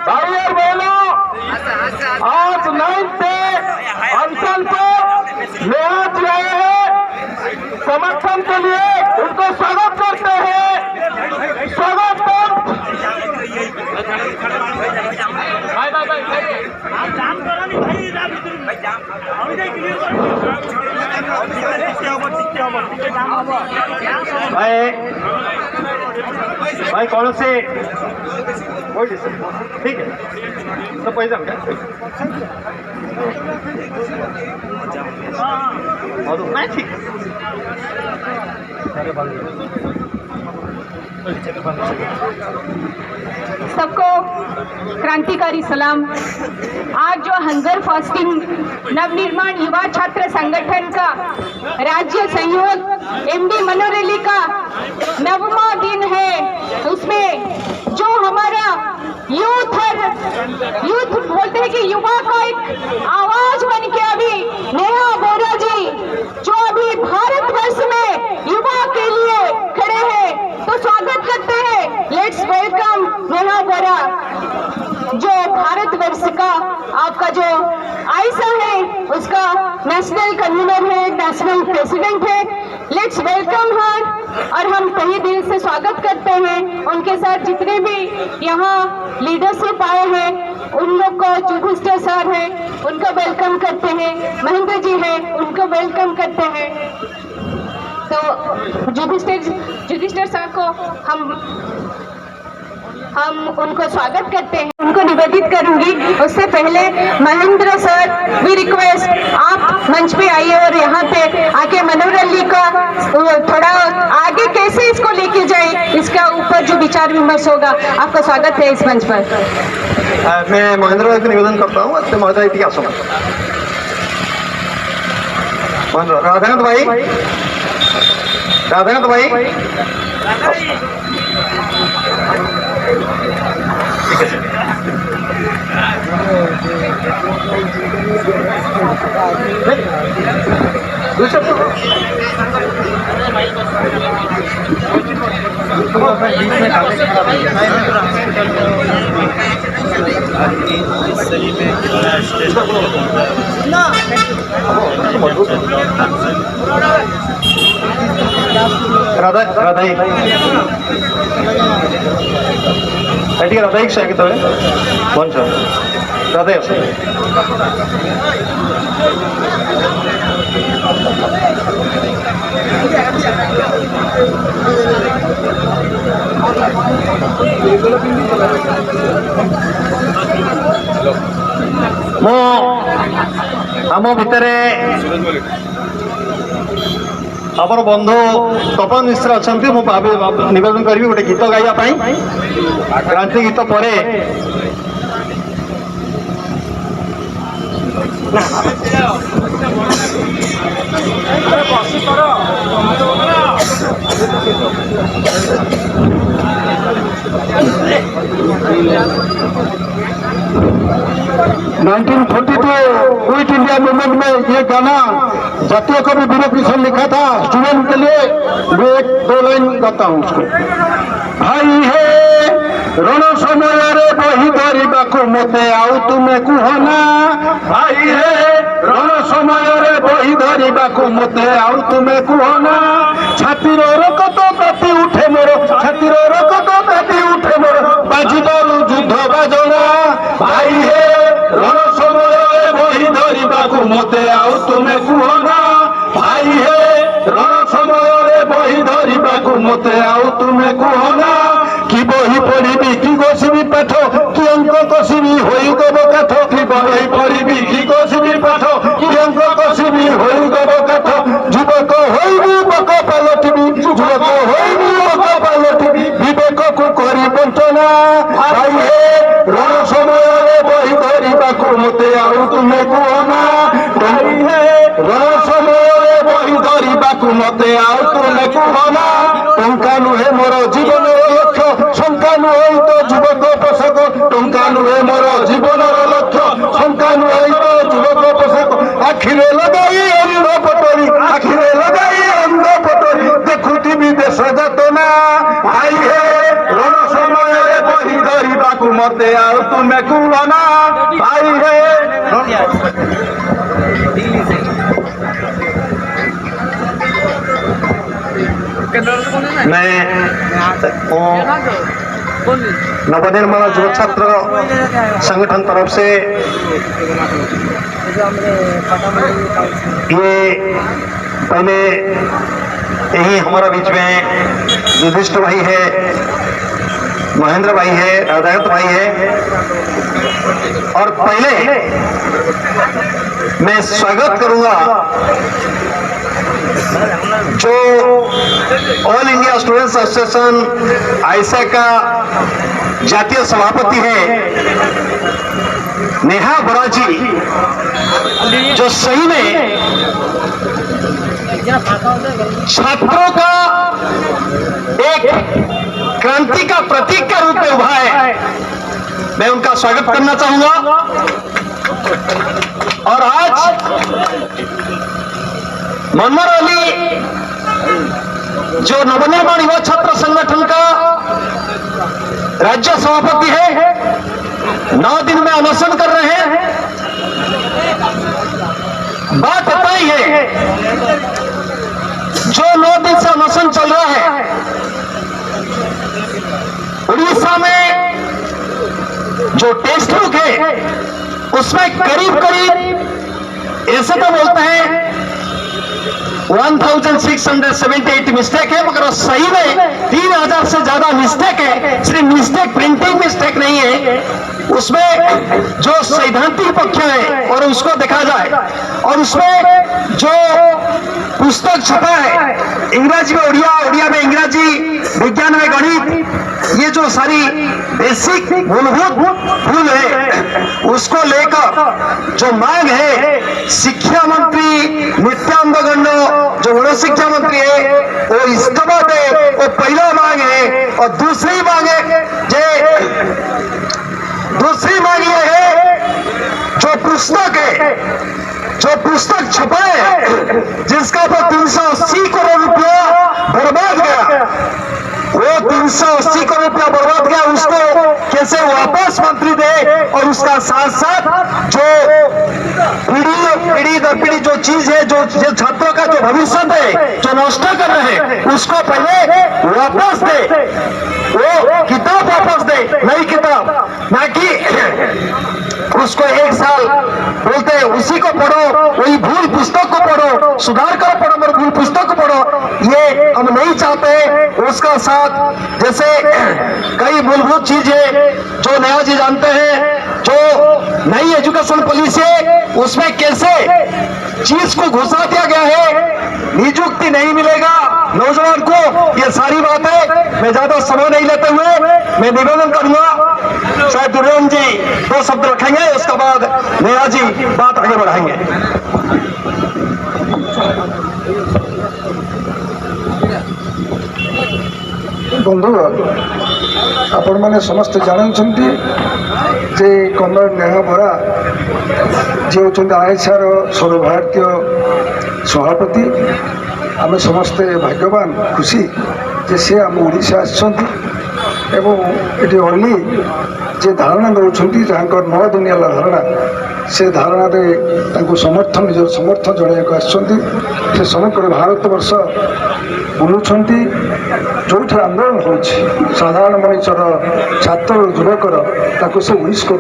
भाई और बहनों, आज 9 पे अनशन पर लिहाज रहे हैं, समर्थन के लिए उनको स्वागत करते हैं। स्वागत भाई कौन से ठीक है तो पैसा मैं ठीक सबको क्रांतिकारी सलाम। आज जो हंगर फास्टिंग नवनिर्माण युवा छात्र संगठन का राज्य सहयोग एमडी मनोरैली का 9वां दिन है, उसमें जो हमारा यूथ बोलते हैं कि युवा का एक आवाज बन के अभी नेहा बोरा जी जो अभी भारतवर्ष में युवा के लिए खड़े हैं, तो स्वागत करते हैं। लेट्स वेलकम नेहा बोरा जो भारतवर्ष का आपका जो आईसा है उसका नेशनल कन्वीनर है, नेशनल प्रेसिडेंट है। लेट्स वेलकम हर और हम तहे दिल से स्वागत करते हैं। उनके साथ जितने भी यहाँ लीडरशिप आए हैं उन लोग को, जुडिस्टर सर है उनका वेलकम करते हैं, महेंद्र जी है उनको वेलकम करते हैं। तो जुडिस्टर सर को हम उनको स्वागत करते हैं, उनको निवेदित करूंगी। उससे पहले महेंद्र सर वी रिक्वेस्ट आप मंच पे आइए और यहाँ पे आके मनोरैली का थोड़ा आगे कैसे इसको लेके जाए इसका ऊपर जो विचार विमर्श होगा। आपका स्वागत है इस मंच पर। मैं महेंद्र भाई को निवेदन करता हूँ, अच्छे महोदय की आसना राधाकांत भाई ठीक है राधा ठीक है राधा एक शायद कौन सा राधा मो आम भितर आमर बंधु तपन मिश्र अच्छा निवेदन करी गोटे गीत गाइबा क्रांति गीत पर क्विट इंडिया मूवमेंट में ये गाना जातीय कवि वीर किशोर लिखा था स्टूडेंट के लिए। मैं 1-2 लाइन गाता हूँ उसको। भाई हे रण समय बही धरवाक मते आउ तुमे कुहना, भाई हे रण समय बही धरवाक मते आउ तुमे कुहना, छातिर रकत ताती उठे मोर, छातिर रकत ताती उठे मोर, बाजिबारू युद्ध बाजना, भाई हे रण समय बही धरवाक मते आउ तुमे कुहना, भाई हे रण समय बही धरवाक मते आउ तुमे कुहना, कि बही पढ़ी कि गोसबी पाठ कि अंक कषिबी होई गब काठ, कि बही पढ़ी कि गोसबी पाठ कि अंक कषिबी होई गब काठ, युवक होइबी बक पालटिबी, युवक होइबी बक पालटिबी, विवेक ବଞ୍ଚନା ଭାଇ ହେ ରଣ ସମୟରେ ବହି ଧରିବାକୁ ମତେ ଆଉ ତୁମେ କୁହନା ଭାଇ ହେ ରଣ ସମୟରେ ବହି ଧରିବାକୁ ମତେ ଆଉ ତୁମେ କୁହନା ଟଙ୍କା ନୁହେଁ ମୋର ଜୀବନର ଲକ୍ଷ୍ୟ ଶଙ୍କା ନୁହେଁ ତ ଯୁବକ ପୋଷକ ଟଙ୍କା ନୁହେଁ ମୋର ଜୀବନର ଲକ୍ଷ୍ୟ ଶଙ୍କା ନୁହେଁ ତ ଯୁବକ ପୋଷକ ଆଖିରେ ଲଗାଇ ଅନ୍ଧ ପଟରି ଆଖିରେ ଲଗାଇ ଅନ୍ଧ ପଟରି ଦେଖୁଥିବି ଦେଶ ଯାତନା ଭାଇ ହେ ରଣ ସମୟରେ ବହି ଧରିବାକୁ ମତେ ଆଉ ତୁମେ କୁହନା ଭାଇ ହେ मैं नवनिर्माण युवा छात्र संगठन तरफ से ये पहले यही हमारा बीच में युधिष्ठ भाई है, महेंद्र भाई है, राधाकांत भाई है और पहले मैं स्वागत करूंगा जो all India students association I saw का जातीय सभापति है नेहा बोरा जी, जो सही में छात्रों का एक क्रांति का प्रतीक के रूप में उभा है। मैं उनका स्वागत करना चाहूंगा और आज मनोहर अली जो नवनिर्माण युवा छात्र संगठन का राज्य सभापति है 9 दिन में अनशन कर रहे हैं। बात इतना ही है जो 9 दिन से अनशन चल रहा है उड़ीसा में जो टेक्स्ट बुक है उसमें करीब करीब ऐसे तो बोलते हैं 1678 मिस्टेक है, मगर सही में 3000 से ज्यादा मिस्टेक है। सिर्फ मिस्टेक प्रिंटिंग मिस्टेक नहीं है, उसमें जो सैद्धांतिक पक्ष है और उसको देखा जाए और उसमें जो पुस्तक छपा है इंग्रजी में उड़िया, उड़िया में इंग्रजी, विज्ञान में गणित, ये जो सारी बेसिक मूलभूत भूल है उसको लेकर जो मांग है शिक्षा मंत्री नित्यानंद गंडो जो बड़े शिक्षा मंत्री है वो इस्तीफा दे, वो पहला मांग है। और दूसरी मांग ये है जो पुस्तक छपा है जिसका पर 380 करोड़ रुपया बर्बाद गया, वो 380 करोड़ रुपया बर्बाद गया, उसको कैसे वापस मंत्री दे और उसका साथ साथ जो पीढ़ी दर पीढ़ी जो चीज है जो छात्रों का जो भविष्य है जो नष्ट कर रहे हैं उसको पहले वापस दे, वो किताब वापस दे, नई किताब, ना कि उसको 1 साल बोलते हैं उसी को पढ़ो, वही भूल पुस्तक को पढ़ो, सुधार करो पढ़ो मगर भूल पुस्तक को पढ़ो, ये हम नहीं चाहते। उसका साथ जैसे कई मूलभूत चीजें जो नया जी जानते हैं, जो नई एजुकेशन पॉलिसी है उसमें कैसे चीज को घुसा दिया गया है, नियुक्ति नहीं मिलेगा नौजवान को, ये सारी बात है। मैं ज्यादा समय नहीं लेते हुए मैं निवेदन करूंगा, शायद दुर्योधन जी 2 शब्द रखेंगे, उसके बाद नेहा जी बात आगे बढ़ाएंगे। बंधुगण आपण मैंने समस्त जानते जे कमरेड नेहा बोरा जे होती आईसार सर्वभारतीय सभापति, आम समस्ते भाग्यवान खुशी जे से आम ओडिशा आसि अली जे धारणा दौरान जहाँ 9 दिनिया धारणा से धारणा समर्थन निज समर्थन जनवाक से समग्र भारत वर्ष बुलूं जो आंदोलन हो साधारण मनुष्यर छात्र युवकर ताको से विश कर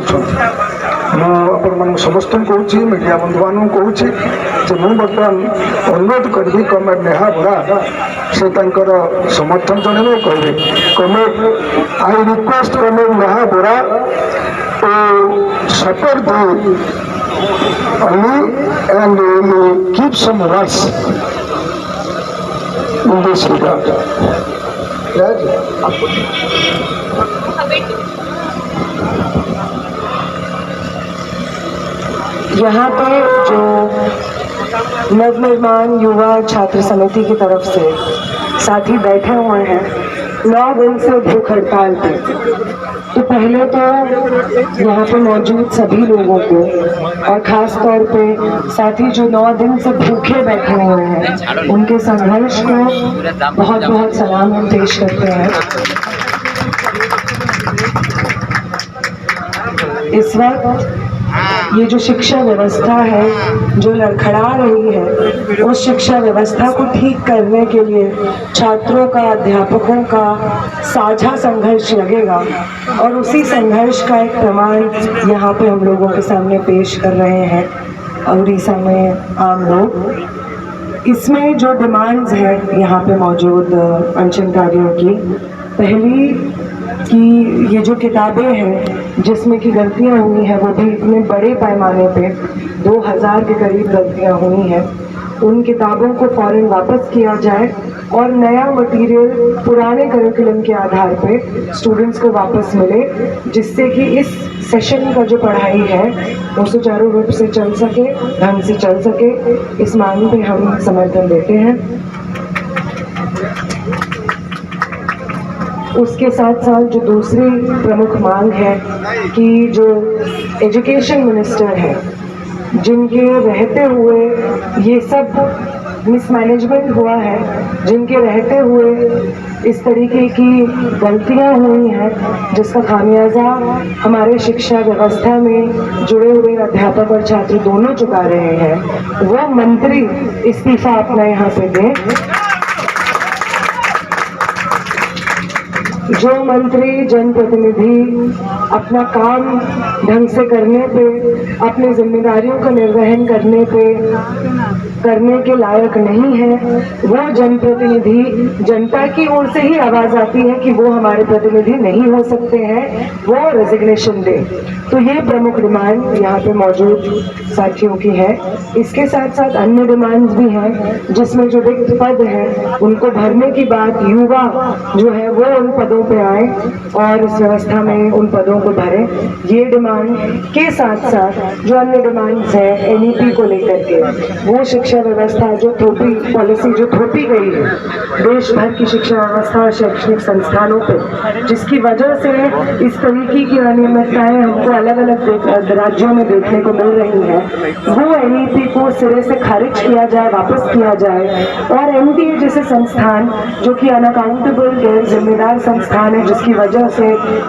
समस्त कहूँ मीडिया बंधु मान कहूँ मुझे बर्तमान अनुरोध करी कमरेड नेहा बोरा से समर्थन जनवे कहे comrade I request comrade Neha Bora to support the Ali and keep some words in this regard. यहाँ पे जो नवनिर्माण युवा छात्र समिति की तरफ से साथी बैठे हुए हैं 9 दिन से भूख हड़ताल पे, तो पहले तो यहाँ पे मौजूद सभी लोगों को और खास तौर पे साथी जो 9 दिन से भूखे बैठे हुए हैं उनके संघर्ष को बहुत बहुत सलाम हम पेश करते हैं। इस वक्त ये जो शिक्षा व्यवस्था है जो लड़खड़ा रही है, उस शिक्षा व्यवस्था को ठीक करने के लिए छात्रों का, अध्यापकों का साझा संघर्ष लगेगा और उसी संघर्ष का एक प्रमाण यहाँ पे हम लोगों के सामने पेश कर रहे हैं उड़ीसा में आम लोग। इसमें जो डिमांड्स हैं यहाँ पे मौजूद अनशनकारियों की, पहली कि ये जो किताबें हैं जिसमें कि गलतियां हुई हैं वो भी इतने बड़े पैमाने पे 2000 के करीब गलतियां हुई हैं, उन किताबों को फौरन वापस किया जाए और नया मटेरियल पुराने करिकुलम के आधार पे स्टूडेंट्स को वापस मिले, जिससे कि इस सेशन का जो पढ़ाई है वो सुचारू रूप से चल सके, ढंग से चल सके। इस मांग पे हम समर्थन देते हैं। उसके साथ साथ जो दूसरी प्रमुख मांग है कि जो एजुकेशन मिनिस्टर है जिनके रहते हुए ये सब मिसमैनेजमेंट हुआ है, जिनके रहते हुए इस तरीके की गलतियां हुई हैं जिसका खामियाजा हमारे शिक्षा व्यवस्था में जुड़े हुए अध्यापक और छात्र दोनों चुका रहे हैं, वो मंत्री इस्तीफा अपना यहाँ पे दें। जो मंत्री जनप्रतिनिधि अपना काम ढंग से करने पे, अपनी जिम्मेदारियों का निर्वहन करने के लायक नहीं है, वो जनप्रतिनिधि, जनता की ओर से ही आवाज आती है कि वो हमारे प्रतिनिधि नहीं हो सकते हैं, वो रेजिग्नेशन दे। तो ये प्रमुख डिमांड यहाँ पे मौजूद साथियों की है। इसके साथ साथ अन्य डिमांड्स भी हैं जिसमें जो रिक्त पद हैं उनको भरने की बात, युवा जो है वो उन पदों पे आए और इस व्यवस्था में उन पदों को भरें। ये डिमांड के साथ साथ जो अन्य डिमांड्स हैं एनईपी को लेकर के, वो शिक्षा व्यवस्था जो थोपी पॉलिसी जो थोपी गई है देश भर की शिक्षा व्यवस्था और शैक्षणिक संस्थानों पे, जिसकी वजह से इस तरीके की अनियमितताएं हमको अलग अलग राज्यों में देखने को मिल रही है, वो एनईपी को सिरे से खारिज किया जाए, वापस किया जाए और एमटीए जैसे संस्थान जो कि अनअकाउंटेबल गैर जिम्मेदार संस्थान है जिसकी वजह से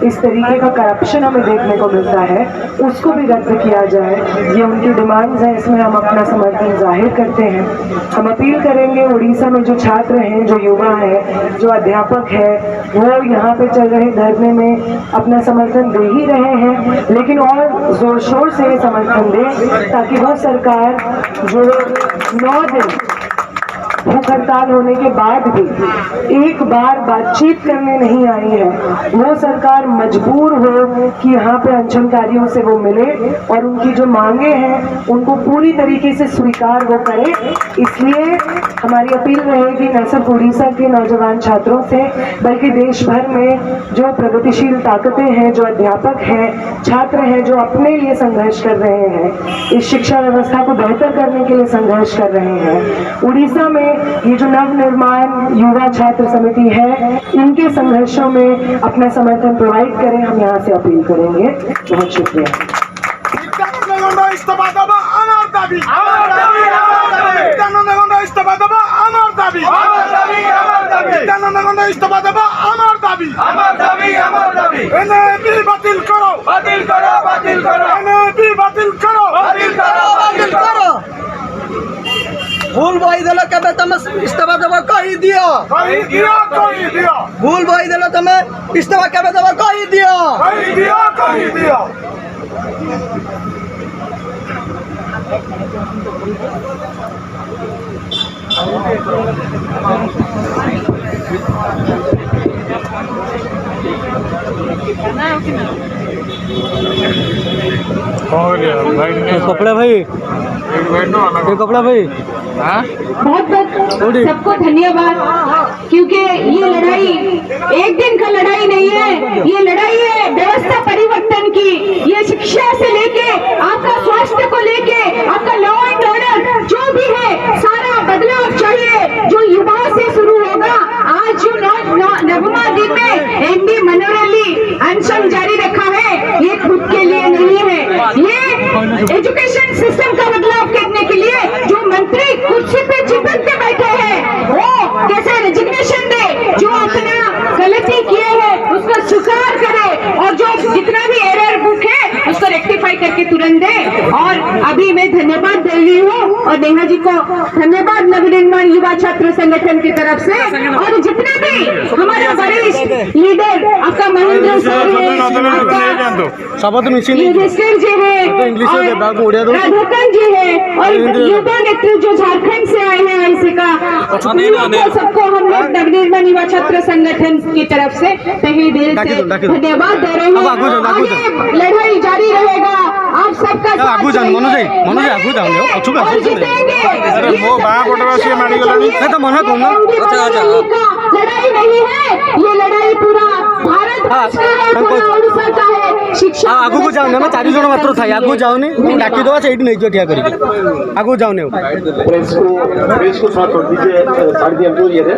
इस तरीके का करप्शन हमें देखने को मिलता है, उसको भी रद्द किया जाए। ये उनकी डिमांड्स हैं, इसमें हम अपना समर्थन जाहिर करते हैं। हम अपील करेंगे उड़ीसा में जो छात्र हैं, जो युवा है, जो अध्यापक है, वो यहाँ पे चल रहे धरने में अपना समर्थन दे ही रहे हैं, लेकिन और जोर शोर से समर्थन दें ताकि वो सरकार जो 9 दिन भूख हड़ताल होने के बाद भी एक बार बातचीत करने नहीं आई है, वो सरकार मजबूर हो कि यहाँ पे अनशनकारियों से वो मिले और उनकी जो मांगे हैं उनको पूरी तरीके से स्वीकार वो करे। इसलिए हमारी अपील रहेगी न सिर्फ उड़ीसा के नौजवान छात्रों से बल्कि देश भर में जो प्रगतिशील ताकतें हैं, जो अध्यापक हैं, छात्र हैं, जो अपने लिए संघर्ष कर रहे हैं, इस शिक्षा व्यवस्था को बेहतर करने के लिए संघर्ष कर रहे हैं। उड़ीसा में ये जो नवनिर्माण युवा छात्र समिति है, इनके संघर्षों में अपना समर्थन प्रोवाइड करें, हम यहाँ से अपील करेंगे। बहुत शुक्रिया। भूल भाई दिलो के तुम इस्तीफा देव कही दियो, भूल भाई दिलो तुम इस्तीफा के देव कही दियो। कपड़ा भाई, ये कपड़ा भाई, बहुत बहुत सबको धन्यवाद, क्योंकि ये लड़ाई एक दिन का लड़ाई नहीं है, ये लड़ाई है व्यवस्था परिवर्तन की। ये शिक्षा से लेके आपका स्वास्थ्य को लेके आपका लॉ एंड ऑर्डर जो भी है सारा बदलाव चाहिए, जो युवाओं से शुरू होगा। आज जो नवमा दिन में एमडी मनोरली अनशन जारी रखा है, ये खुद के लिए नहीं है, ये एजुकेशन सिस्टम का बदलाव करने के लिए जो मंत्री कुर्सी पे चिपक के बैठे हैं वो कैसे रेजिग्नेशन दे, जो अपना गलती किए है उसको स्वीकार करे और जो जितना भी एरर बुक है उसको रेक्टिफाई करके तुरंत दे। और अभी मैं धन्यवाद दे रही हूँ और नेहा जी को धन्यवाद नवनिर्माण युवा छात्र संगठन की तरफ से, और जितने भी हमारे वरिष्ठ लीडर आपका महेंद्र सर है, आपका युधिष्ठिर जी है, राधाकांत जी है, और युवा नेतृत्व जो झारखंड से आए हैं ऐसे का, सबको हम लोग नवनिर्माण युवा छात्र संगठन की तरफ से तहे दिल से धन्यवाद दे रहे हैं। आगे लड़ाई जारी रहेगा, आप सबका साथ और जीतेंगे। लड़ाई नहीं है, ये लड़ाई पूरा भारत का है, पूरा ओडिशा का है। शिक्षा आगू को जाओ ना, 4 जन मात्र था, आगू जाओनी डाकी दवा से नहीं जो ठिया करी आगू जाओ प्रेस को थोड़ा छोड़ दीजिए, साड़ी दिए हमको ये है।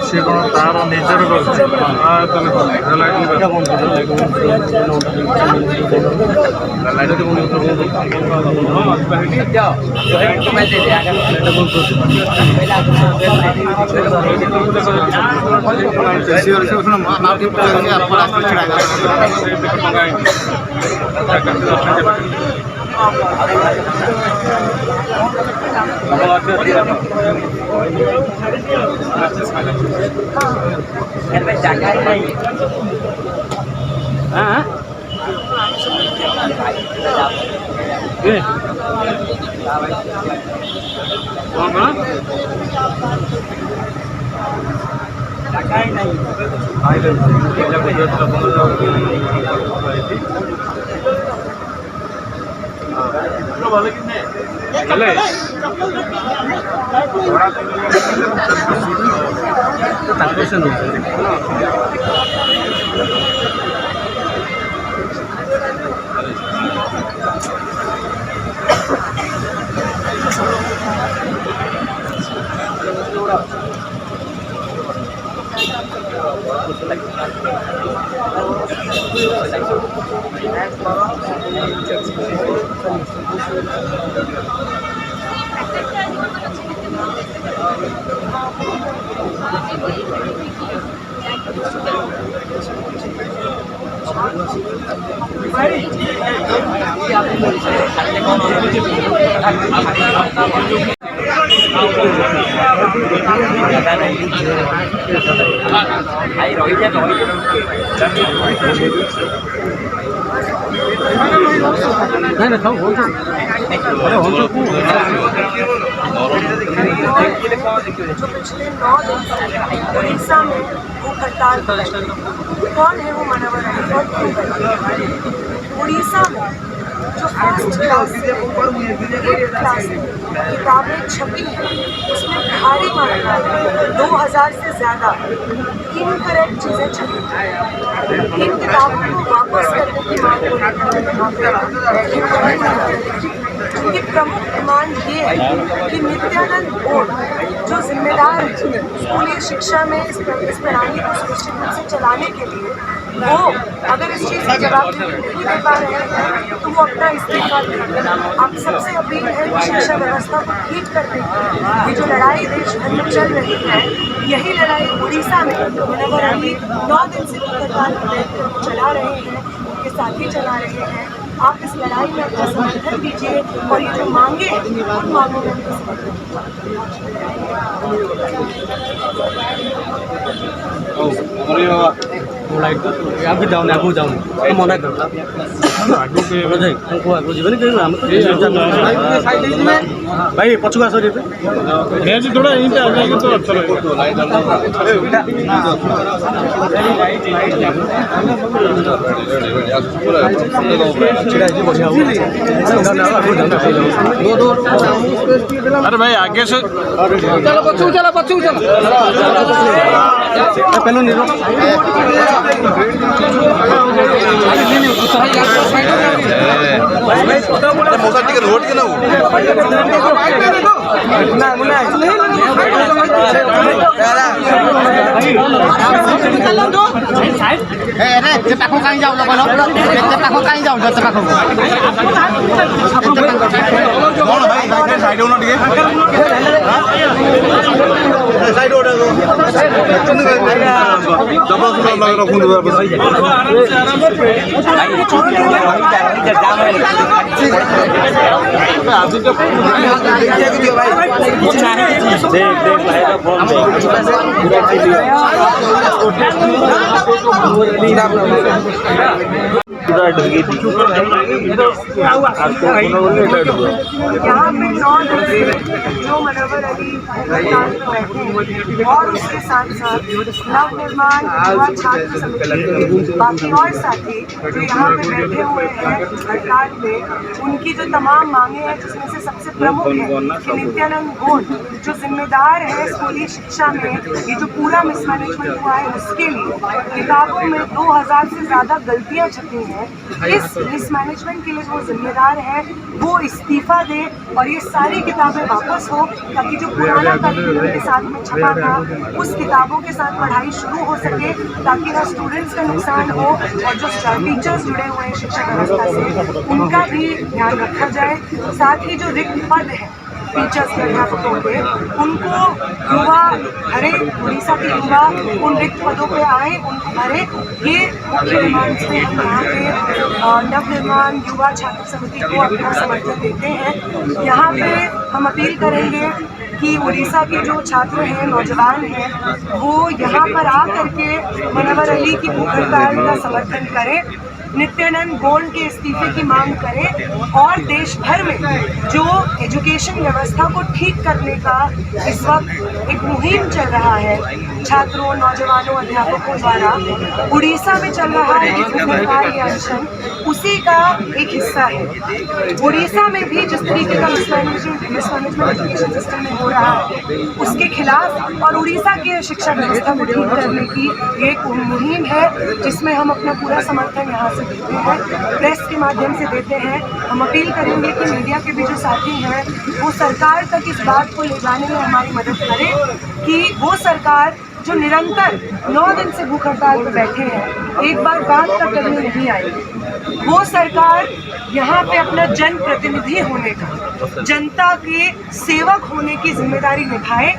से कौन तार निजर उड़ीसा में भूख हड़ताल कौन है वो मानवर और क्यों करें? उड़ीसा में जो फर्स्ट क्लास से 8th क्लास किताबें छपी हैं उसमें भारी मात्रा में 2000 से ज़्यादा इनकरेक्ट चीज़ें छपी हैं। इन किताबों को वापस करने की मांग को उनकी प्रमुख डिमांड ये है कि नित्यानंद बोर्ड जो जिम्मेदार है स्कूली शिक्षा में इस प्रणाली को सुनिश्चित रूप से चलाने के लिए वो अगर इस चीज़ की जवाबदेही नहीं दे पा रहे हैं तो वो अपना इस्तीफा दें। आप सबसे अपील है कि शिक्षा व्यवस्था को ठीक करने की ये जो लड़ाई देश भर में चल रही है, यही लड़ाई उड़ीसा में मुनव्वर अली 9 दिन से हड़ताल चला रहे हैं, उनके साथी चला रहे हैं। आप इस लड़ाई में अपना समर्थन दीजिए और ये जो मांगे हैं उन मांगों में अपना आगू जाऊँ मना कर आगू जीवन भाई पछुआ आस थोड़ा तो अच्छा अरे भाई आगे से चलो पच्चू चलो पहले नहीं मौका टिकट रोड के कहीं जाओ कहीं जाओ साइड होना ठीक यहाँ पे 9 दिन से जो मुनव्वर अली हड़ताल पर बैठे हैं और उसके साथ साथ नव निर्माण युवा छात्र समिति के बाकी और साथी जो यहाँ पे बैठे हुए हैं हड़ताल पे, उनकी जो तमाम मांगे हैं जिसमें से सबसे प्रमुख है कि नित्यानंद गोंड जो जिम्मेदार है स्कूली शिक्षा में ये जो पूरा मिसमैनेजमेंट हुआ है उसके लिए किताबों में 2000 से ज़्यादा गलतियाँ छपी हैं, इस मिसमैनेजमेंट के लिए वो जिम्मेदार है वो इस्तीफा दे और ये सारी किताबें वापस हो ताकि जो पुराना करिकुलम के साथ में छपा था उस किताबों के साथ पढ़ाई शुरू हो सके, ताकि ना स्टूडेंट्स का नुकसान हो और जो टीचर्स जुड़े हुए हैं शिक्षा व्यवस्था से उनका भी ध्यान रखा जाए। साथ ही जो रिक्त पद है टीचर्स के अध्यापकों के उनको युवा भरे, उड़ीसा के युवा उन रिक्त पदों पे आए उनको भरे, ये मुख्य डिमांड्स में हम यहाँ पे नव निर्माण युवा छात्र समिति को अपना समर्थन देते हैं। यहाँ पे हम अपील करेंगे कि उड़ीसा के जो छात्र हैं नौजवान हैं वो यहाँ पर आ करके मुनव्वर अली की भूख हड़ताल का समर्थन करें, नित्यानंद गोंड के इस्तीफे की मांग करें और देश भर में जो एजुकेशन व्यवस्था को ठीक करने का इस वक्त एक मुहिम चल रहा है छात्रों, नौजवानों, अध्यापकों द्वारा उड़ीसा में चल रहा है ये अनशन उसी का एक हिस्सा है। उड़ीसा में भी जिस तरीके का मिसमैनेजमेंट एजुकेशन सिस्टम में हो रहा है उसके खिलाफ और उड़ीसा के शिक्षा व्यवस्था को ठीक करने की एक मुहिम है जिसमें हम अपना पूरा समर्थन यहाँ से देते हैं, प्रेस के माध्यम से देते हैं। हम अपील करेंगे कि मीडिया के भी जो साथी हैं वो सरकार तक इस बात को ले जाने में हमारी मदद करें कि वो सरकार जो निरंतर 9 दिन से भूख हड़ताल पर बैठे हैं एक बार बात तक करने नहीं आई, वो सरकार यहाँ पे अपना जनप्रतिनिधि होने का, जनता के सेवक होने की जिम्मेदारी निभाए,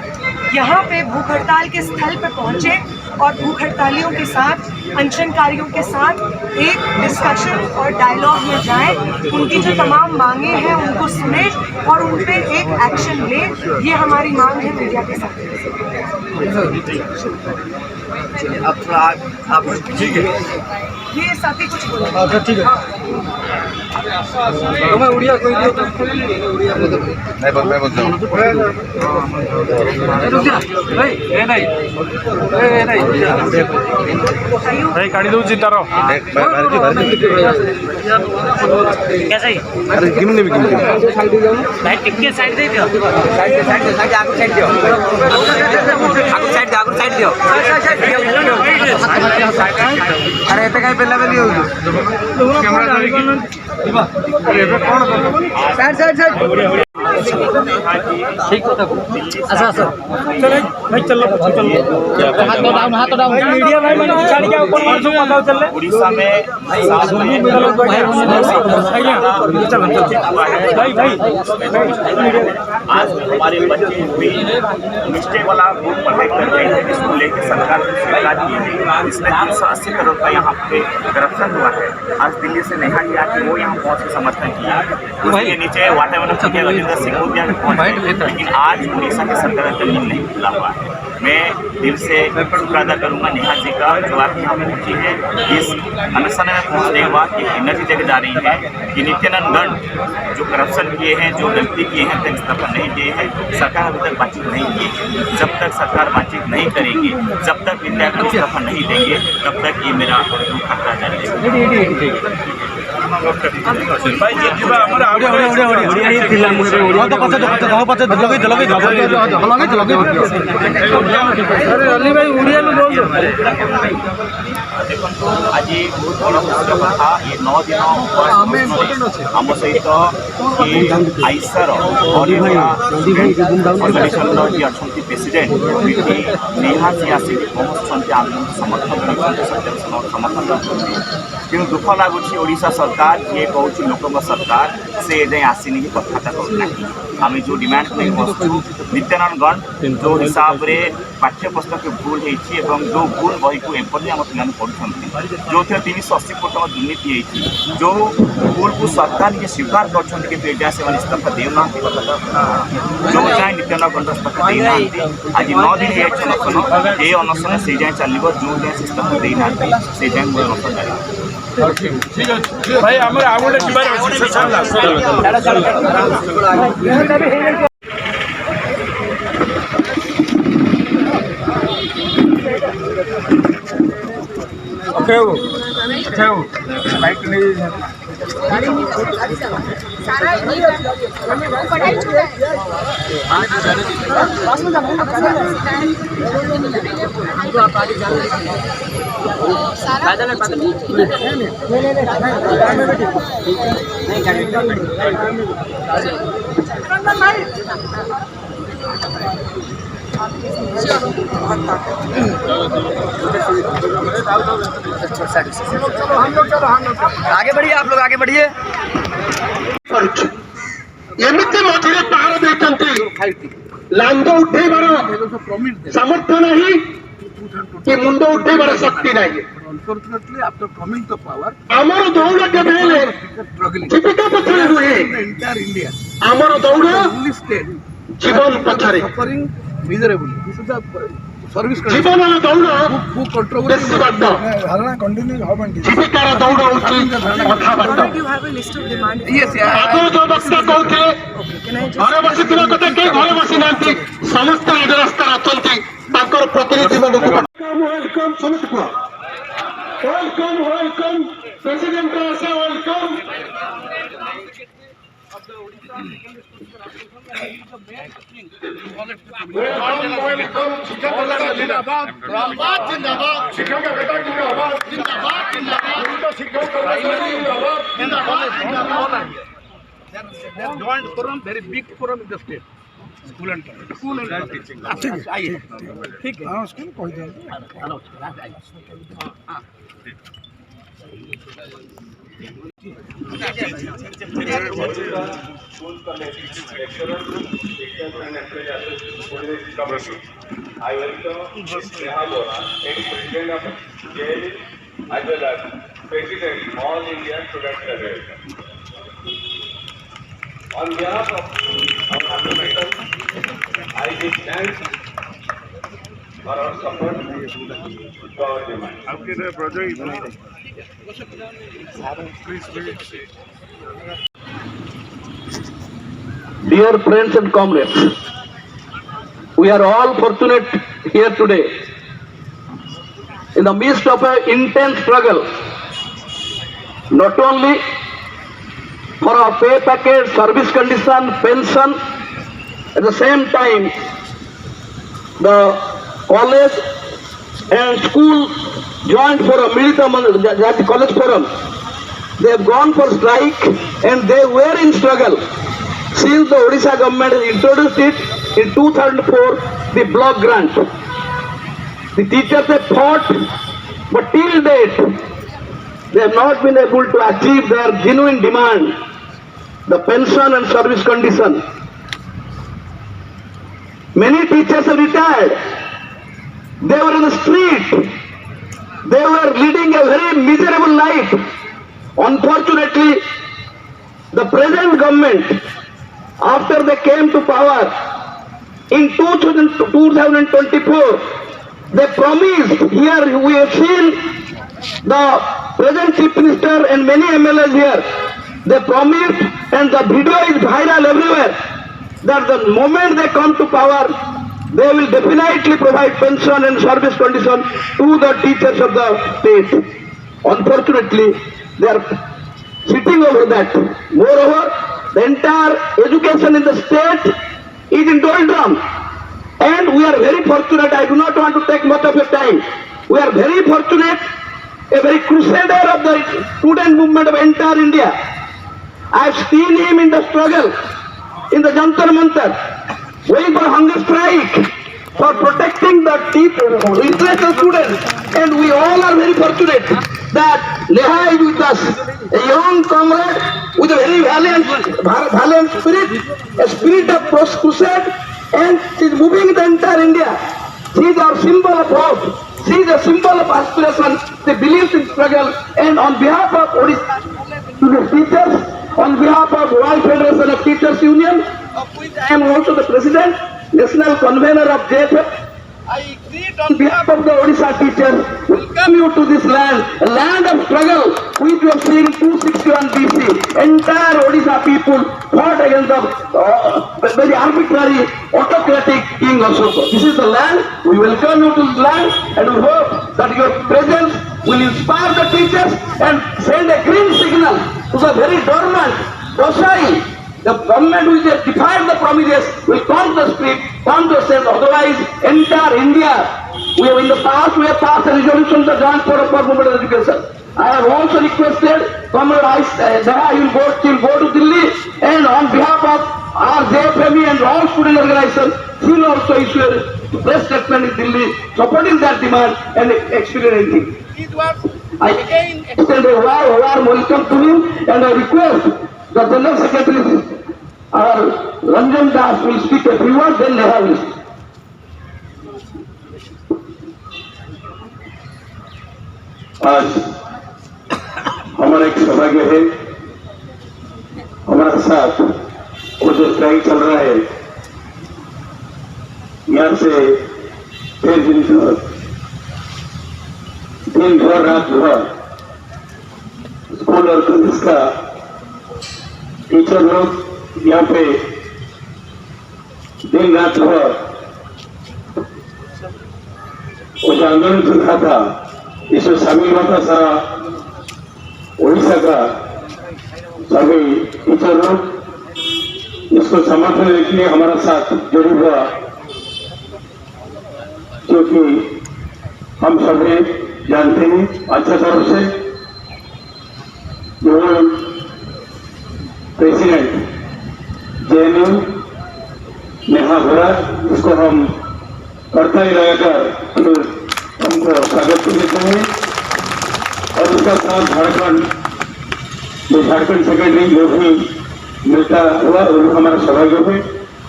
यहाँ पे भूख हड़ताल के स्थल पे पहुँचे और भूख हड़तालियों के साथ, अनशनकारियों के साथ एक डिस्कशन और डायलॉग में जाए, उनकी जो तमाम मांगे हैं उनको सुने और उन पे एक एक्शन ले, ये हमारी मांग है मीडिया के साथ। ठीक है ये साथी कुछ बोलो। ठीक है मैं उड़िया कोई नहीं भाई गाड़ी दो जीता रहो कैसे अरे गिम नहीं गिम भाई टिक्के साइड दे दियो साइड आगू साइड दियो आगू साइड दियो अरे एते काई पेला बेली हो कैमरा धरिकी साइड उड़ीसा में आज हमारे बच्चे भी निश्चय वाला बोर्ड पर लेकर गए थे, इसको लेकर सरकार की स्वीकार की है। इसमें 380 करोड़ का यहाँ पे करप्शन हुआ है। आज दिल्ली से नेहा किया कि वो यहाँ पहुँच के समर्थन किया, उसके नीचे वातावरण गजेंद्र सिंह मोदी पहुँच गए, लेकिन आज उड़ीसा की सरकार का जमीन नहीं खुला हुआ है। मैं दिल से शुक्र अदा करूँगा नेहा जी का, जो आप यहाँ पहुँची है। इस अनशन में पहुँचने के बाद एक एनर्जी जग जा रही है कि नित्यानंद गण जो करप्शन किए हैं, जो गलती किए हैं, तक इस्तीफा नहीं दिए हैं। सरकार अभी तक बातचीत नहीं की है। जब तक सरकार बातचीत नहीं करेगी, जब तक विद्यार्थी इस्तीफा नहीं देंगे, तब तक ये मेरा दुख खतरा जाएगा। देखो आज बहुत बड़ा पुस्तक था ये 9 दिन आम सहित आईसार अर्गनाइजेशन जी अच्छा प्रेसिडेंट नेहा जी आसिक पहुँचुंट आम समर्थन समर्थन कि दुख लगुच ओडिशा सरकार जी कहूँ लोक सरकार से जाए आसनी कथा करूना आम जो डिमांड नहीं बसु नित्यानंद गण जो हिसाब से पाठ्यपुस्तक भूल होती जो भूल बही को एपरि आम पाने पढ़ुं जो 380 कोटी टका दुर्नीति होती जो भूल को सरकार ये स्वीकार कर इस्तीफा देना जो जाए नित्यानंद गण इस्तीफा देना आज 9 दिन अनशन ये अनशन से जाए चलो जो जाए इस्तीफा देना से जाए अनशन जारी भाई आमर आ गोटे जीवार लाइट नहीं सारा पढ़ाई छूटा आगे बढ़िए, आप लोग आगे बढ़िए। एमती मझे पहाड़ देते लांग उठेबार सामर्थ्य नहीं कि मुंड उठेबार शक्ति नहीं Unfortunately, after coming to power, आमर दौड़ केवे जीविका पथरे रुहे entire India, आमर दौड़ only state जीवन पथरे suffering miserably. This is the service जीवन दौड़ who control बेसी बात जीविकार दौड़ होची कथा बात You have a list of demands. Yes, yeah. आगो जो वक्ता कहते घरे बसी कथा के घरे बसी नांती समस्त आज रास्ता अछंती ताकर प्रतिनिधि मन को वेलकम समिति को वेलकम प्रेसिडेंट का से वेलकम वेलकम जिंदाबाद जिंदाबाद शिक्षक का बेटा जिंदाबाद जिंदाबाद जिंदाबाद शिक्षक का जिंदाबाद जिंदाबाद They have joined forum, very big forum in the state. School and teaching. आइए, ठीक है। हाँ, उसको कोई दे। I welcome Neha Bora, ex-president of JL, as well as president All India Student Federation. On behalf of our fundamental, I give thanks for our support to our demands. Dear friends and comrades, we are all fortunate here today in the midst of an intense struggle, not only for our pay package, service condition, pension, at the same time the college and school joined for a Milita college forum. They have gone for strike and they were in struggle since the Odisha government has introduced it in 2004, the block grant. The teachers have fought, but till date, they have not been able to achieve their genuine demand, the pension and service condition. Many teachers have retired. They were in the street. They were leading a very miserable life. Unfortunately, the present government, after they came to power in 2024, they promised, here we have seen the present Chief Minister and many MLAs here, they promised, and the video is viral everywhere, that the moment they come to power, they will definitely provide pension and service condition to the teachers of the state. Unfortunately, they are sitting over that. Moreover, the entire education in the state is in doldrum. And we are very fortunate, I do not want to take much of your time, we are very fortunate, a very crusader of the student movement of entire India. I have seen him in the struggle, in the Jantar Mantar, going for hunger strike, for protecting the interest of students. And we all are very fortunate that Neha is with us, a young comrade with a very valiant spirit, a spirit of crusade, and she is moving the entire India. She is our symbol of hope. She is a symbol of aspiration. She believes in struggle. And on behalf of Odisha teachers, on behalf of World Federation of Teachers Union, of which I am also the president, national convener of JFF, I greet on behalf of the Odisha teachers, welcome you to this land, a land of struggle, which we have seen in 261 BC. Entire Odisha people fought against the very arbitrary, autocratic king of Ashoka. This is the land, we welcome you to this land, and we hope that your presence will inspire the teachers and send a green signal to the very dormant, docile. The government which has defied the promises will come to the street, come to the state. Otherwise, entire India, we have in the past, we have passed a resolution to grant for movement of education. I have also requested, Comrade Neha, you will go to Delhi, and on behalf of our JFME and all student organizations, she will also issue a press statement in Delhi supporting that demand and experiencing. I extend a warm welcome to him, and I request the General Secretary, our Ranjan Das, will speak a few words, then Neha will speak. आज हमारा एक सौभाग्य है, हमारे साथ वो जो strike चल रहा है, यहाँ से दिन भर रात भर स्कूल और कॉलेज का टीचर लोग यहाँ पे दिन रात भर वो जो आंदोलन चल रहा था, इसमें शामिल हुआ था सारा उड़ीसा का सभी टीचर लोग। इसको समर्थन देने के लिए हमारा साथ जुड़ा हुआ, क्योंकि हम सभी जानते हैं अच्छा तरह से जो प्रेसिडेंट JNU नेहा भोरा, इसको हम करता ही लगाकर हमको स्वागत देते हैं। और उसका साथ झारखंड सेक्रेटरी जो भी मिलता हुआ वो हमारा सौभाग्य है।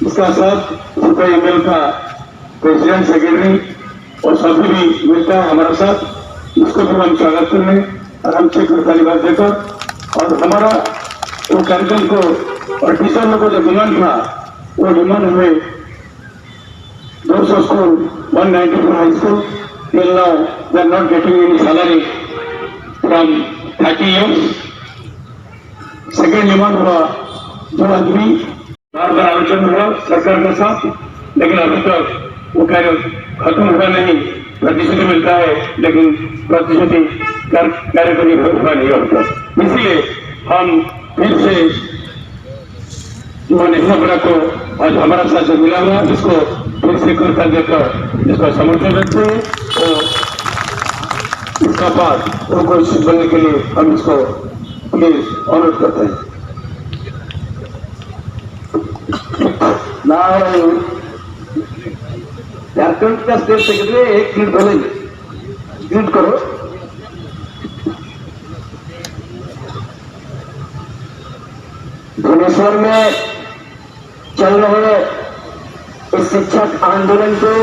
इसका साथ CPI-ML का प्रेसिडेंट सेक्रेटरी और सभी भी मिलता है हमारा साथ, इसको भी हम स्वागत करें आराम से तालिबान देकर। और हमारा वो कार्यक्रम को और टीचर लोगों को जो डिमांड था, वो डिमांड हमें 200 school, 194 high school, till now they are not getting any salary from 30 years. Second demand हुआ जो आदमी बार बार आलोचना हुआ सरकार के साथ, लेकिन अभी तक वो कार्य खत्म हुआ नहीं। प्रतिश्रुति मिलता है लेकिन प्रतिश्रुति कार्य को पूरा नहीं होता। इसलिए हम फिर से जो नेहा भोरा को आज हमारा साथ जो मिला हुआ, इसको फिर से कृतज्ञता देकर इसका समर्थन रखते हैं और इसका बाद वो कोशिश बनने के लिए हम इसको प्लीज अनुरोध करते हैं। ನಾವು झारखंड का स्टेट सेक्रेटरी 1 मिनट बोलेंगे, म्यूट करो। भुवनेश्वर में चल रहे इस शिक्षक आंदोलन को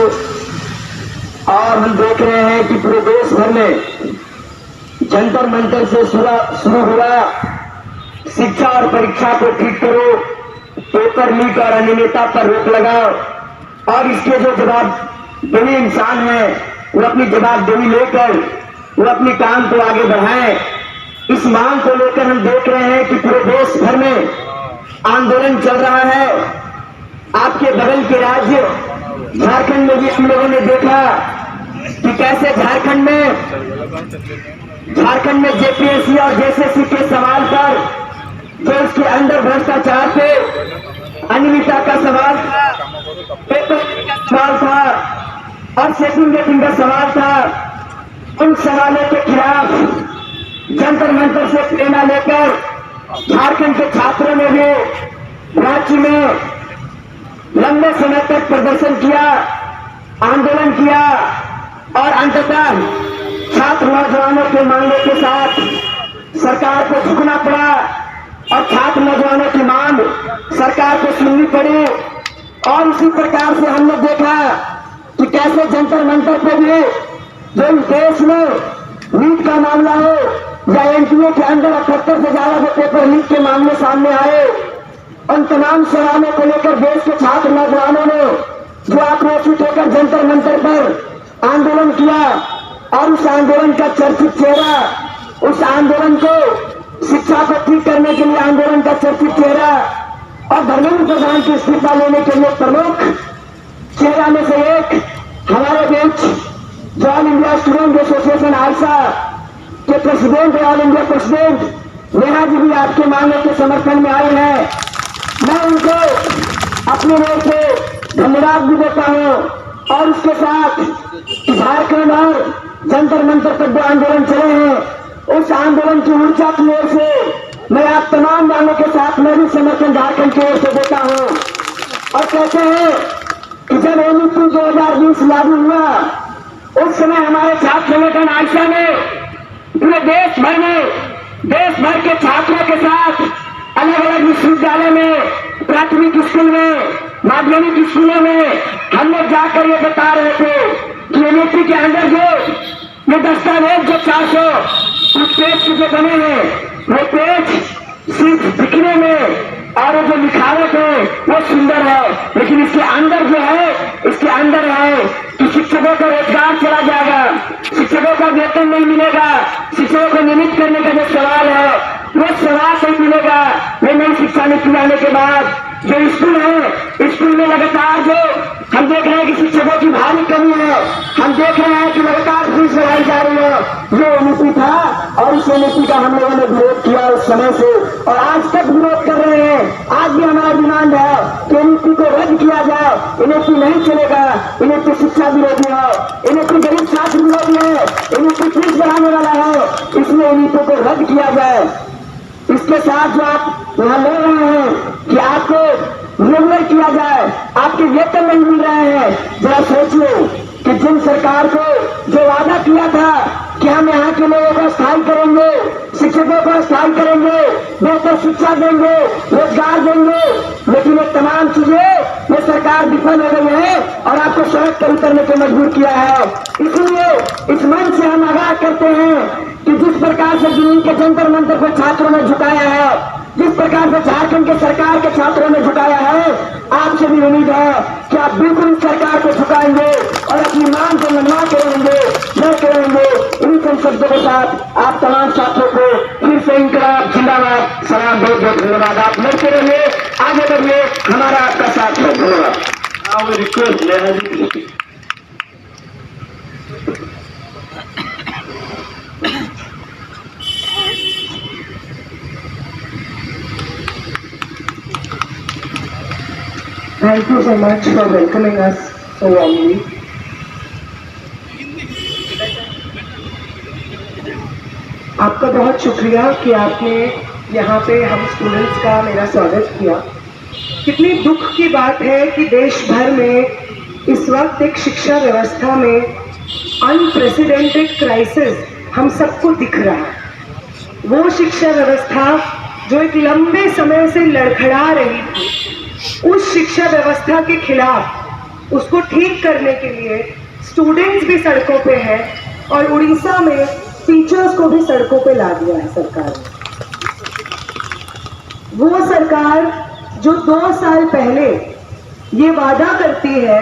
और हम देख रहे हैं कि पूरे देश भर में जंतर मंतर से शुरू हुआ शिक्षा और परीक्षा को ठीक करो, पेपर लीक और अनियमितता पर रोक लगाओ, और इसके जो जवाबदेही इंसान है वो अपनी जवाबदेही लेकर वो अपनी काम को आगे बढ़ाएं। इस मांग को लेकर हम देख रहे हैं कि पूरे देश भर में आंदोलन चल रहा है। आपके बगल के राज्य झारखंड में भी हम लोगों ने देखा कि कैसे झारखंड में जेपीएससी और जेएसएससी के सवाल पर जो इसके अंदर भ्रष्टाचार थे, अनियमितता का सवाल था, पेपर का सवाल था और सेटिंग गेटिंग का सवाल था, उन सवालों के खिलाफ जंतर मंतर से प्रेरणा लेकर झारखंड के छात्रों ने भी रांची में लंबे समय तक प्रदर्शन किया, आंदोलन किया और अंततः छात्र नौजवानों के मांगों के साथ सरकार को झुकना पड़ा और छात्र नौजवानों की मांग सरकार को सुननी पड़ी। और इसी प्रकार से हमने देखा कि कैसे जंतर मंतर पे भी जो इस देश में नीट का मामला हो या एनटीए के अंदर 78 से ज्यादा जो पेपर लीक के मामले सामने आए, उन तमाम सवालों को लेकर देश के छात्र नौजवानों ने जो आक्रोशित होकर जंतर मंतर पर आंदोलन किया और उस आंदोलन का चर्चित चेहरा, उस आंदोलन को शिक्षा को ठीक करने के लिए आंदोलन का चर्चित चेहरा और धर्मेंद्र प्रधान की इस्तीफा लेने के लिए प्रमुख चेहरा में से एक हमारे बीच जो all India student association Arsa के president, all India president Neha ji भी आपके मांगों के समर्थन में आए हैं। मैं उनको अपने ओर से धन्यवाद भी देता हूं और उसके साथ झारखंड और जंतर मंतर पर जो आंदोलन चले हैं, उस आंदोलन की ऊर्जा की ओर से मैं आप तमाम मांगों के साथ मैं भी समर्थन झारखंड की ओर से देता हूं। और कहते हैं कि जब एनईपी 2020 लागू हुआ, उस समय हमारे छात्र संगठन आयशा ने पूरे देश भर के छात्रों के साथ अलग अलग विश्वविद्यालय में, प्राथमिक स्कूल में, माध्यमिक स्कूलों में हम लोग जाकर ये बता रहे थे कि एनईपी के अंदर जो ये दस्तावेज जो 400 पेज के जो बने हैं, वो पेज सिर्फ दिखने में और जो लिखावट है वो सुंदर है, लेकिन इसके अंदर जो है, इसके अंदर है कि शिक्षकों का रोजगार चला जाएगा, शिक्षकों का वेतन नहीं मिलेगा, शिक्षकों को नियमित करने का जो सवाल है वो सवाल नहीं मिलेगा। वे नई शिक्षा नीति लाने के बाद जो स्कूल है, स्कूल में लगातार जो हम देख रहे हैं कि शिक्षकों की भारी कमी है, हम देख रहे हैं कि लगातार फीस बढ़ाई जा रही है। ये एनईपी था और इस एनईपी का हम लोगों ने विरोध किया उस समय से और आज तक विरोध कर रहे हैं। आज भी हमारा डिमांड है कि एनईपी को रद्द किया जाए। एनईपी नहीं चलेगा, एनईपी शिक्षा विरोधी है, एनईपी गरीब छात्र विरोधी है, एनईपी फीस बढ़ाने वाला है, इसलिए एनईपी को रद्द किया जाए। इसके साथ जो आप यहाँ ले रहे हैं कि आपको रेगुलर किया जाए, आपके वेतन नहीं मिल रहे हैं, जरा सोचिए कि जिन सरकार को जो वादा किया था कि हम यहाँ के लोगों को स्थायी करेंगे, शिक्षकों को स्थायी करेंगे, बेहतर शिक्षा देंगे, रोजगार देंगे, लेकिन ये तमाम चीजें ये सरकार विफल हो गई है और आपको सड़क पर उतरने को मजबूर किया है। इसलिए इस मंच से हम आगाह करते हैं कि जिस प्रकार से दिल्ली के जंतर मंतर को छात्रों ने झुकाया है, जिस प्रकार से झारखंड के सरकार के छात्रों ने झुकाया है, आपसे भी उम्मीद है कि आप बिल्कुल इस सरकार को झुकाएंगे और अपनी मांग को मनवा करेंगे, न करेंगे। इन शब्दों के साथ आप तमाम छात्रों को फिर से इंकलाब जिंदाबाद, सलाम, बहुत बहुत धन्यवाद। आप लड़ते रहिए, आगे बढ़िए, हमारा आपका साथ है। धन्यवाद। Request Neha ji. Thank you so much for welcoming us so warmly. आपका बहुत शुक्रिया कि आपने यहाँ पे हम स्टूडेंट्स का मेरा स्वागत किया। कितनी दुख की बात है कि देश भर में इस वक्त एक शिक्षा व्यवस्था में अनप्रेसिडेंटेड क्राइसिस हम सबको दिख रहा है। वो शिक्षा व्यवस्था जो एक लंबे समय से लड़खड़ा रही थी, उस शिक्षा व्यवस्था के खिलाफ उसको ठीक करने के लिए स्टूडेंट्स भी सड़कों पे हैं और उड़ीसा में टीचर्स को भी सड़कों पे ला दिया है सरकार ने। वो सरकार जो 2 साल पहले ये वादा करती है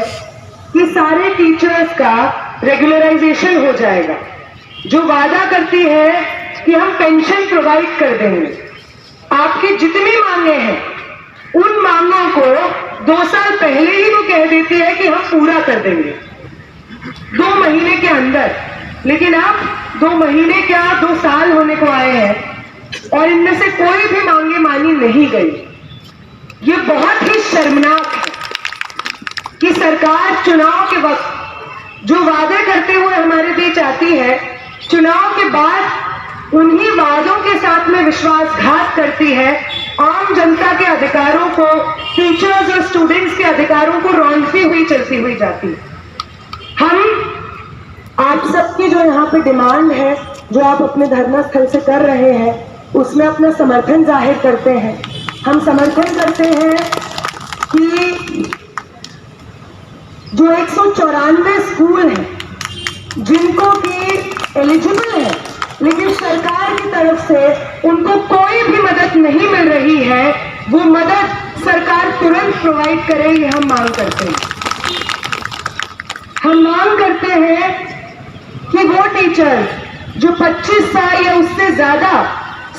कि सारे टीचर्स का रेगुलराइजेशन हो जाएगा, जो वादा करती है कि हम पेंशन प्रोवाइड कर देंगे, आपकी जितनी मांगे हैं उन मांगों को 2 साल पहले ही वो कह देती है कि हम पूरा कर देंगे 2 महीने के अंदर। लेकिन अब 2 महीने क्या 2 साल होने को आए हैं और इनमें से कोई भी मांगे मानी नहीं गई। ये बहुत ही शर्मनाक है कि सरकार चुनाव के वक्त जो वादे करते हुए हमारे बीच आती है, चुनाव के बाद उन्हीं वादों के साथ में विश्वासघात करती है, आम जनता के अधिकारों को, टीचर्स और स्टूडेंट्स के अधिकारों को रौंदती हुई चलती हुई जाती है। हम आप सबकी जो यहाँ पे डिमांड है, जो आप अपने धरना स्थल से कर रहे हैं, उसमें अपना समर्थन जाहिर करते हैं। हम समर्थन करते हैं कि जो 194 स्कूल हैं जिनको कि एलिजिबल है लेकिन सरकार की तरफ से उनको कोई भी मदद नहीं मिल रही है, वो मदद सरकार तुरंत प्रोवाइड करे, ये हम मांग करते हैं। हम मांग करते हैं कि वो टीचर्स जो 25 साल या उससे ज्यादा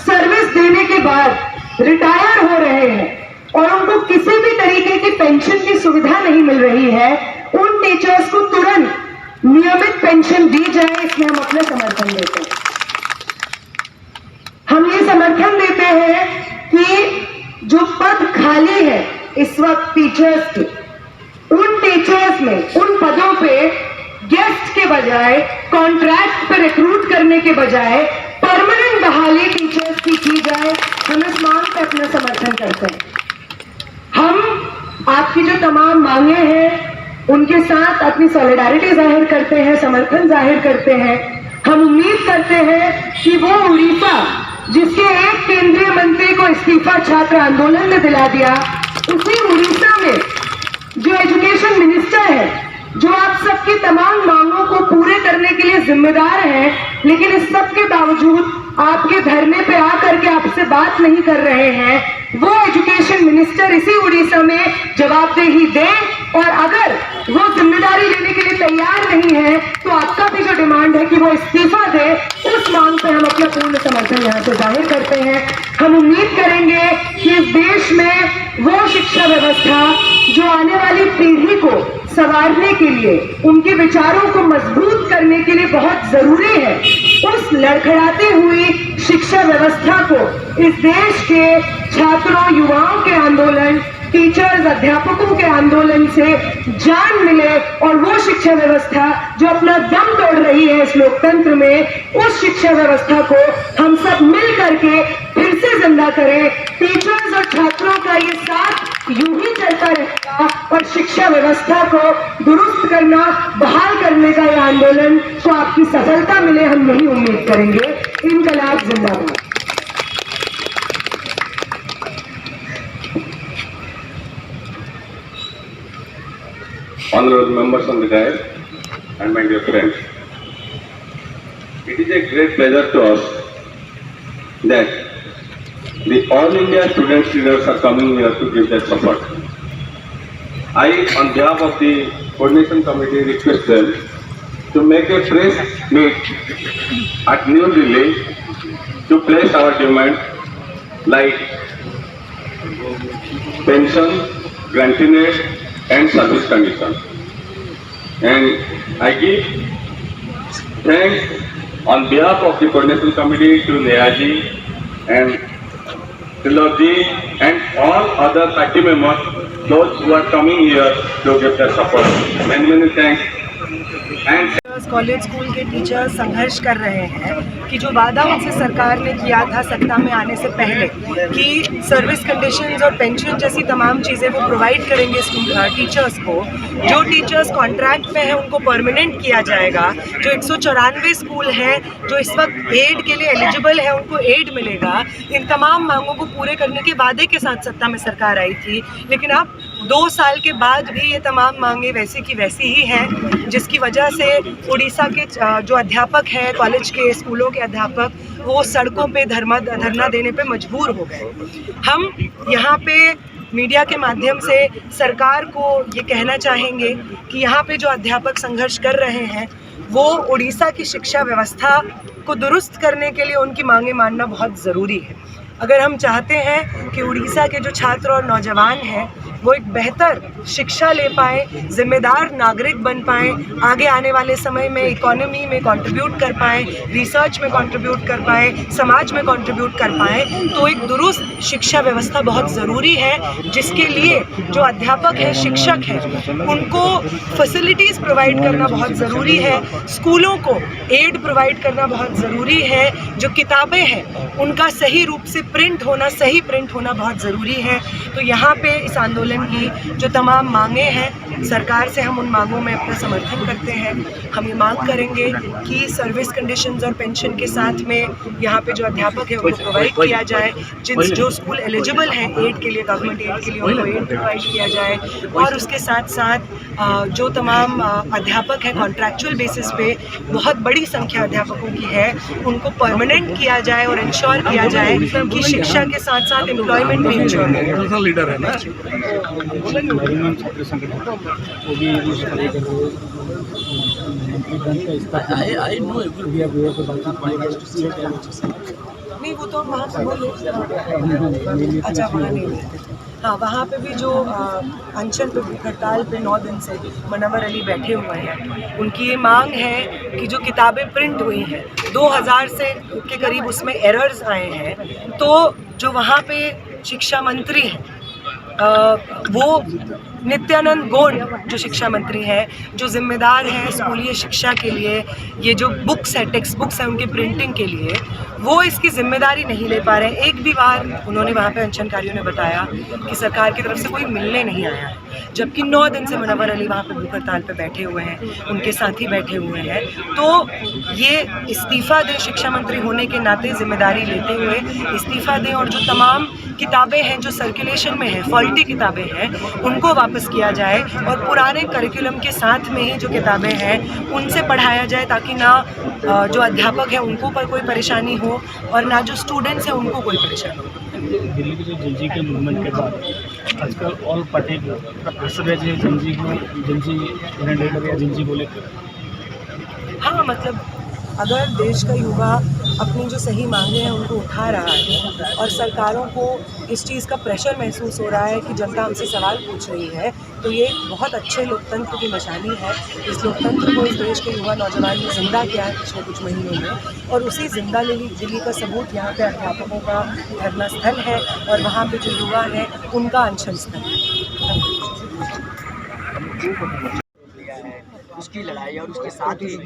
सर्विस देने के बाद रिटायर हो रहे हैं और उनको किसी भी तरीके की पेंशन की सुविधा नहीं मिल रही है, उन टीचर्स को तुरंत नियमित पेंशन दी जाए, इसमें हम अपना समर्थन देते हैं। हम ये समर्थन देते हैं कि जो पद खाली है इस वक्त टीचर्स के, उन टीचर्स में, उन पदों पे गेस्ट के बजाय, कॉन्ट्रैक्ट पर रिक्रूट करने के बजाय परमानेंट बहाली टीचर्स की जाए। हम इस मांग पर अपना समर्थन करते हैं। हम आपकी जो तमाम मांगे हैं उनके साथ अपनी सॉलिडारिटी जाहिर करते हैं, समर्थन जाहिर करते हैं। हम उम्मीद करते हैं कि वो उड़ीसा जिसके एक केंद्रीय मंत्री को इस्तीफा छात्र आंदोलन ने दिला दिया, उसी उड़ीसा में जो एजुकेशन मिनिस्टर है, जो आप सबकी तमाम मांगों को पूरे करने के लिए जिम्मेदार है, लेकिन इस सब के बावजूद आपके धरने पे आकर के आपसे बात नहीं कर रहे हैं, वो एजुकेशन मिनिस्टर इसी उड़ीसा में जवाबदेही दे। और अगर वो जिम्मेदारी लेने के लिए तैयार नहीं है तो आपका भी जो डिमांड है कि वो इस्तीफा दे, उस मांग पर हम अपना पूर्ण समर्थन यहाँ से जाहिर करते हैं। हम उम्मीद करेंगे कि इस देश में वो शिक्षा व्यवस्था जो आने वाली पीढ़ी को संवारने के लिए, उनके विचारों को मजबूत करने के लिए बहुत जरूरी है, उस लड़खड़ाती हुई शिक्षा व्यवस्था को इस देश के छात्रों, युवाओं के आंदोलन, टीचर्स, अध्यापकों के आंदोलन से जान मिले और वो शिक्षा व्यवस्था जो अपना दम तोड़ रही है इस लोकतंत्र में, उस शिक्षा व्यवस्था को हम सब मिल करके फिर से जिंदा करें। टीचर्स और छात्रों का ये साथ यूं ही चलता रहेगा और शिक्षा व्यवस्था को दुरुस्त करना, बहाल करने का ये आंदोलन को आपकी सफलता मिले, हम यही उम्मीद करेंगे। इनकलाब जिंदाबाद। Honorable members on the dais and my dear friends, it is a great pleasure to us that the All India student leaders are coming here to give their support. I, on behalf of the coordination committee, request them to make a press meet at New Delhi to place our demand like pension, gratuity and service condition. And I give thanks on behalf of the coordination committee to Nehaji and Tilokji and all other party members, those who are coming here to give their support. Many thanks. And teachers, college school के teachers संघर्ष कर रहे हैं कि जो वादा उनसे सरकार ने किया था सत्ता में आने से पहले कि सर्विस कंडीशंस और पेंशन जैसी तमाम चीज़ें वो प्रोवाइड करेंगे टीचर्स को। जो टीचर्स कॉन्ट्रैक्ट पे हैं उनको परमानेंट किया जाएगा। जो 194 स्कूल हैं जो इस वक्त एड के लिए एलिजिबल है उनको एड मिलेगा। इन तमाम मांगों को पूरे करने के वादे के साथ सत्ता में सरकार आई थी, लेकिन अब 2 साल के बाद भी ये तमाम मांगे वैसी की वैसी ही हैं, जिसकी वजह से उड़ीसा के जो अध्यापक हैं, कॉलेज के, स्कूलों के अध्यापक, वो सड़कों पे धरना देने पे मजबूर हो गए। हम यहाँ पे मीडिया के माध्यम से सरकार को ये कहना चाहेंगे कि यहाँ पे जो अध्यापक संघर्ष कर रहे हैं वो उड़ीसा की शिक्षा व्यवस्था को दुरुस्त करने के लिए उनकी मांगे मानना बहुत ज़रूरी है। अगर हम चाहते हैं कि उड़ीसा के जो छात्र और नौजवान हैं वो एक बेहतर शिक्षा ले पाएँ, जिम्मेदार नागरिक बन पाएँ, आगे आने वाले समय में इकोनॉमी में कंट्रीब्यूट कर पाएँ, रिसर्च में कंट्रीब्यूट कर पाएँ, समाज में कंट्रीब्यूट कर पाएँ, तो एक दुरुस्त शिक्षा व्यवस्था बहुत ज़रूरी है, जिसके लिए जो अध्यापक हैं, शिक्षक हैं, उनको फैसिलिटीज़ प्रोवाइड करना बहुत ज़रूरी है। स्कूलों को एड प्रोवाइड करना बहुत ज़रूरी है। जो किताबें हैं उनका सही रूप से सही प्रिंट होना बहुत ज़रूरी है। तो यहाँ पे इस आंदोलन की जो तमाम मांगे हैं, सरकार से हम उन मांगों में अपना समर्थन करते हैं। हम ये मांग करेंगे कि सर्विस कंडीशंस और पेंशन के साथ में यहाँ पे जो अध्यापक है उनको प्रोवाइड किया जाए। जो स्कूल एलिजिबल हैं एड के लिए, गवर्नमेंट एड के लिए, उनको एड प्रोवाइड किया जाए। और उसके साथ साथ जो तमाम अध्यापक हैं कॉन्ट्रैक्चुअल बेसिस पे, बहुत बड़ी संख्या अध्यापकों की है, उनको परमानेंट किया जाए और इंश्योर किया जाए कि शिक्षा के साथ साथ एम्प्लॉयमेंट भी इंश्योर हो। लीडर है ना नहीं, वो तो हम वहाँ पर बोले। अच्छा, वहाँ नहीं। हाँ, वहाँ पे भी जो अनशन पे हड़ताल पे 9 दिन से मनवर अली बैठे हुए हैं, उनकी ये मांग है कि जो किताबें प्रिंट हुई हैं 2000 से के करीब उसमें एरर्स आए हैं, तो जो वहाँ पे शिक्षा मंत्री हैं वो नित्यानंद गौड़ जो शिक्षा मंत्री हैं, जो जिम्मेदार हैं स्कूली शिक्षा के लिए, ये जो बुक्स है, टेक्स्ट बुक्स हैं उनके प्रिंटिंग के लिए, वो इसकी जिम्मेदारी नहीं ले पा रहे हैं। एक भी बार उन्होंने वहाँ पे अनशनकारियों ने बताया कि सरकार की तरफ से कोई मिलने नहीं आया है, जबकि 9 दिन से मनवर अली वहाँ पे भूख हड़ताल पे बैठे हुए हैं, उनके साथी बैठे हुए हैं। तो ये इस्तीफ़ा दें, शिक्षा मंत्री होने के नाते जिम्मेदारी लेते हुए इस्तीफ़ा दें, और जो तमाम किताबें हैं जो सर्कुलेशन में हैं, फॉल्टी किताबें हैं, उनको वापस किया जाए और पुराने करिकुलम के साथ में ही जो किताबें हैं उनसे पढ़ाया जाए, ताकि ना जो अध्यापक हैं उनको पर कोई परेशानी हो और ना जो स्टूडेंट्स हैं उनको कोई परेशानी हो। दिल्ली के जो जनजी के मूवमेंट के बाद आजकल ऑल पार्टी का प्रेशर है जो जनजी कैंडिडेट या जनजी बोले। हाँ, मतलब अगर देश का युवा अपनी जो सही मांगे हैं उनको उठा रहा है और सरकारों को इस चीज़ का प्रेशर महसूस हो रहा है कि जनता हमसे सवाल पूछ रही है, तो ये बहुत अच्छे लोकतंत्र की निशानी है। इस लोकतंत्र को इस देश के युवा नौजवान ने जिंदा किया है पिछले कुछ महीनों में, और उसी जिंदा दिली का सबूत यहाँ पे अध्यापकों का धरना स्थल है और वहाँ पे जो युवा है उनका अनशन स्थल है। उसकी लड़ाई और उसके साथ ही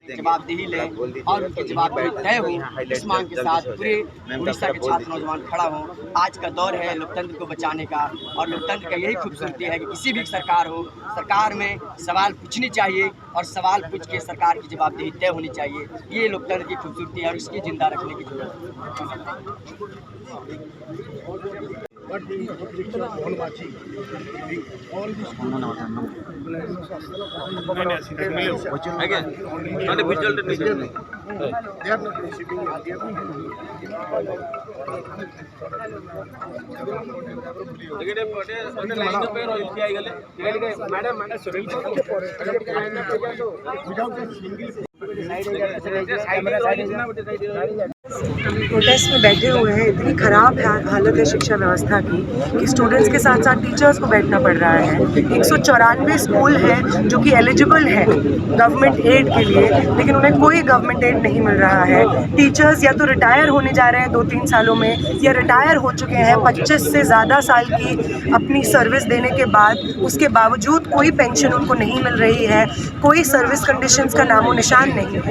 जवाबदेही लें और उनके जवाब तय हो, इस मांग के साथ पूरे उड़ीसा के छात्र नौजवान खड़ा हों। आज का दौर है लोकतंत्र को बचाने का, और लोकतंत्र का यही खूबसूरती है कि किसी भी सरकार हो, सरकार में सवाल पूछनी चाहिए और सवाल पूछ के सरकार की जवाबदेही तय होनी चाहिए। ये लोकतंत्र की खूबसूरती है और इसकी जिंदा रखने की जरूरत है। प्रोटेस्ट में बैठे हुए हैं। इतनी खराब हालत है शिक्षा व्यवस्था की कि स्टूडेंट्स के साथ साथ टीचर्स को बैठना पड़ रहा है। 194 स्कूल हैं जो कि एलिजिबल है गवर्नमेंट एड के लिए, लेकिन उन्हें कोई गवर्नमेंट एड नहीं मिल रहा है। टीचर्स या तो रिटायर होने जा रहे हैं 2-3 सालों में, या रिटायर हो चुके हैं 25 से ज़्यादा साल की अपनी सर्विस देने के बाद। उसके बावजूद कोई पेंशन उनको नहीं मिल रही है, कोई सर्विस कंडीशंस का नामो निशान नहीं है।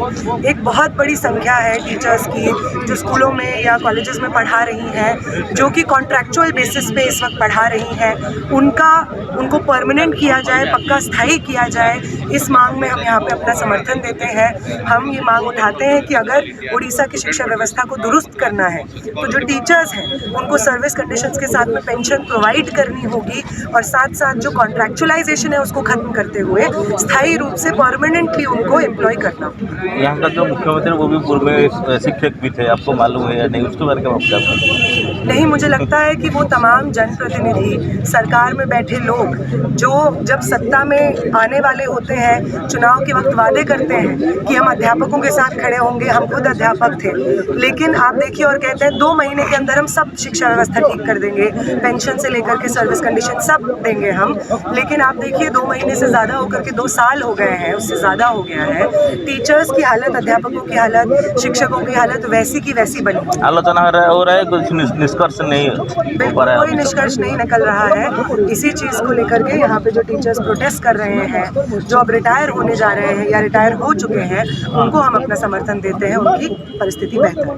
एक बहुत बड़ी संख्या है टीचर्स की जो स्कूलों में या कॉलेजेस में पढ़ा रही हैं, जो कि कॉन्ट्रैक्चुअल बेसिस पे इस वक्त पढ़ा रही हैं। उनको परमानेंट किया जाए, पक्का स्थायी किया जाए, इस मांग में हम यहाँ पे अपना समर्थन देते हैं। हम ये मांग उठाते हैं कि अगर उड़ीसा की शिक्षा व्यवस्था को दुरुस्त करना है तो जो टीचर्स हैं उनको सर्विस कंडीशंस के साथ में पेंशन प्रोवाइड करनी होगी, और साथ साथ जो कॉन्ट्रैक्चुअलाइजेशन है उसको खत्म करते हुए स्थायी रूप से परमानेंटली उनको एम्प्लॉय करना होगा। यहाँ का जो मुख्यमंत्री वो भी पूर्व में शिक्षक भी थे, आपको मालूम है या नहीं, उसके बारे में आप क्या कहते? नहीं, मुझे लगता है कि वो तमाम जनप्रतिनिधि, सरकार में बैठे लोग जो जब सत्ता में आने वाले होते हैं, चुनाव के वक्त वादे करते हैं कि हम अध्यापकों के साथ खड़े होंगे, हम खुद अध्यापक थे, लेकिन आप देखिए और कहते हैं 2 महीने के अंदर हम सब शिक्षा व्यवस्था ठीक कर देंगे, पेंशन से लेकर के सर्विस कंडीशन सब देंगे हम। लेकिन आप देखिए 2 महीने से ज़्यादा होकर के 2 साल हो गए हैं, उससे ज़्यादा हो गया है। टीचर्स की हालत, अध्यापकों की हालत, शिक्षकों की हालत वैसी की वैसी बनी। आलोचना हो रहा है, कुछ निष्कर्ष नहीं हो पा रहा है, कोई निष्कर्ष नहीं निकल रहा है। इसी चीज़ को लेकर के यहाँ पे जो टीचर्स प्रोटेस्ट कर रहे हैं, जो अब रिटायर होने जा रहे हैं या रिटायर हो चुके हैं, उनको हम अपना समर्थन देते हैं। उनकी परिस्थिति बेहतर है।